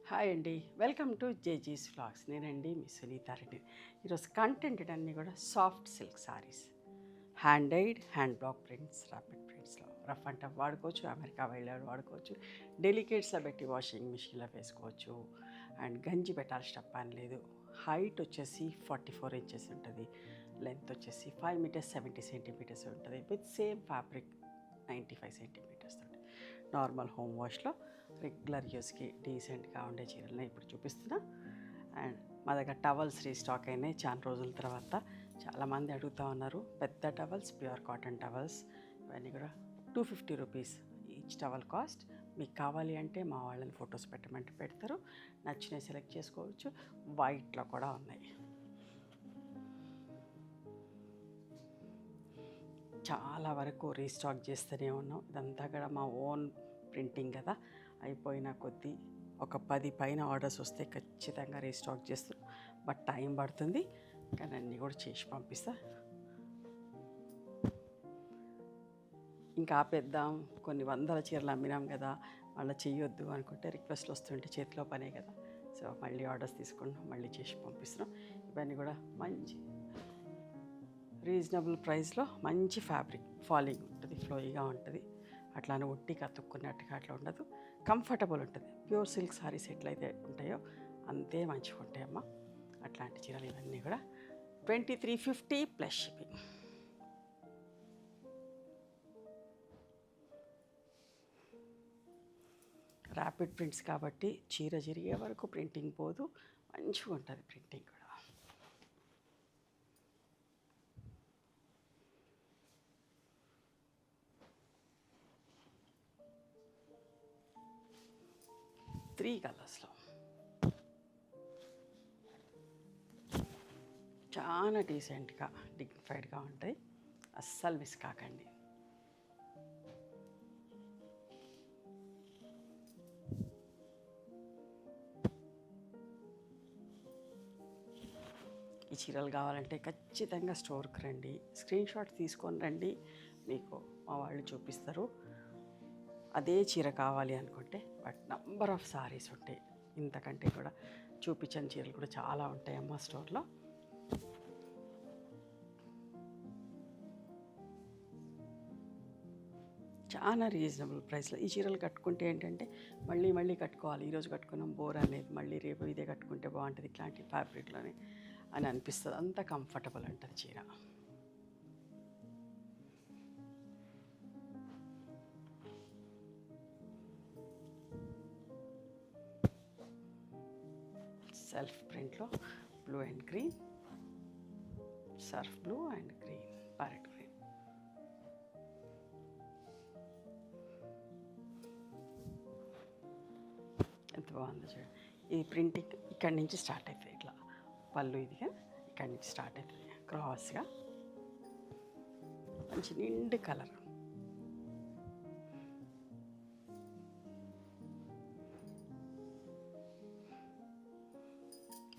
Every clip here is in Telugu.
హాయ్ అండి, వెల్కమ్ టు జేజీస్ వ్లాగ్స్. నేనండి మీ సునీతారెడ్డి. ఈరోజు కంటెంట్ అన్నీ కూడా soft silk saris, hand dyed, hand block prints, rapid ప్రింట్స్లో రఫ్ అండ్ టఫ్ వాడుకోవచ్చు, అమెరికా వెళ్ళాడు వాడుకోవచ్చు, డెలికేట్స్లో పెట్టి వాషింగ్ మిషన్లో వేసుకోవచ్చు. అండ్ గంజి పెట్టాల్సిన పని లేదు. హైట్ వచ్చేసి 44 ఇంచెస్ ఉంటుంది, లెంత్ వచ్చేసి 5 మీటర్స్ 70 సెంటీమీటర్స్ ఉంటుంది. విత్ సేమ్ ఫ్యాబ్రిక్ 95 సెంటీమీటర్స్ తోటి నార్మల్ హోమ్ వాష్లో రెగ్యులర్ యూస్కి డీసెంట్గా ఉండే చీరలను ఇప్పుడు చూపిస్తున్నా. అండ్ మా దగ్గర టవల్స్ రీస్టాక్ అయినాయి చాలా రోజుల తర్వాత. చాలామంది అడుగుతూ ఉన్నారు పెద్ద టవల్స్, ప్యూర్ కాటన్ టవల్స్. ఇవన్నీ కూడా 250 రూపీస్ ఈచ్ టవల్ కాస్ట్. మీకు కావాలి అంటే మా వాళ్ళని ఫొటోస్ పెట్టమంటే పెడతారు, నచ్చినవి సెలెక్ట్ చేసుకోవచ్చు. వైట్లో కూడా ఉన్నాయి. చాలా వరకు రీస్టాక్ చేస్తూనే ఉన్నాం. ఇదంతా కూడా మా ఓన్ ప్రింటింగ్ కదా, అయిపోయిన కొద్దీ ఒక 10 పైన ఆర్డర్స్ వస్తే ఖచ్చితంగా రీస్టాక్ చేస్తాం. బట్ టైం పడుతుంది, కానీ అన్నీ కూడా చేసి పంపిస్తా. ఇంకా ఆపేద్దాం, కొన్ని వందల చీరలు అమ్మినాం కదా, మళ్ళీ చెయ్యొద్దు అనుకుంటే రిక్వెస్ట్లు వస్తుంటే చేతిలో పనే కదా, సో మళ్ళీ ఆర్డర్స్ తీసుకుంటాం, మళ్ళీ చేసి పంపిస్తున్నాం. ఇవన్నీ కూడా మంచి రీజనబుల్ ప్రైస్లో మంచి ఫ్యాబ్రిక్, ఫాలింగ్ ఉంటుంది, ఫ్లోయిగా ఉంటుంది, అట్లానే ఒట్టి కతుక్కున్నట్టుగా అట్లా ఉండదు, కంఫర్టబుల్ ఉంటుంది. ప్యూర్ సిల్క్ సారీస్ ఎట్లయితే ఉంటాయో అంతే మంచిగా ఉంటాయమ్మా. అట్లాంటి చీరలు ఇవన్నీ కూడా 2350 ప్లస్ షిప్పింగ్. ర్యాపిడ్ ప్రింట్స్ కాబట్టి చీర జరిగే వరకు ప్రింటింగ్ పోదు, మంచిగా ఉంటుంది ప్రింటింగ్ కూడా. త్రీ కలర్స్లో చాలా డీసెంట్గా డిగ్నిఫైడ్గా ఉంటాయి, అస్సలు మిస్ కాకండి. ఈ చీరలు కావాలంటే ఖచ్చితంగా స్టోర్కి రండి, స్క్రీన్ షాట్ తీసుకొని రండి, మీకు మా వాళ్ళు చూపిస్తారు. అదే చీర కావాలి అనుకుంటే బట్ నంబర్ ఆఫ్ సారీస్ ఉంటాయి, ఇంతకంటే కూడా చూపించని చీరలు కూడా చాలా ఉంటాయి అమ్మ స్టోర్లో. చాలా రీజనబుల్ ప్రైస్లో ఈ చీరలు కట్టుకుంటే ఏంటంటే మళ్ళీ మళ్ళీ కట్టుకోవాలి, ఈరోజు కట్టుకున్నాం బోర్ అనేది, మళ్ళీ రేపు ఇదే కట్టుకుంటే బాగుంటుంది ఇట్లాంటి ఫ్యాబ్రిక్లోనే అని అనిపిస్తుంది. అంత కంఫర్టబుల్ ఉంటుంది చీర. సెల్ఫ్ ప్రింట్లో blue and green, surf blue and green, parrot green. ఎంత బాగుందో చూడండి. ఈ ప్రింటింగ్ ఇక్కడి నుంచి స్టార్ట్ అవుతుంది, ఇట్లా పళ్ళు ఇదిగా ఇక్కడి నుంచి స్టార్ట్ అవుతుంది క్రాస్గా, మంచి నిండు కలర్.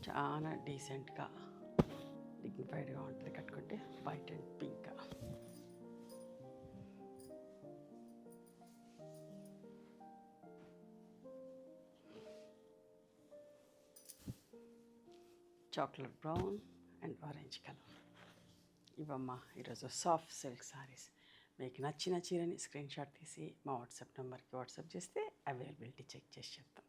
చాలా డీసెంట్గా డిగ్నిఫైడ్గా ఉంటుంది కట్టుకుంటే. White and pink. Chocolate brown and orange colour. ఇవమ్మా ఈరోజు సాఫ్ట్ సిల్క్ సారీస్. మీకు నచ్చిన చీరని స్క్రీన్ షాట్ తీసి మా వాట్సాప్ నెంబర్కి వాట్సాప్ చేస్తే అవైలబిలిటీ చెక్ చేసి చెప్తాం.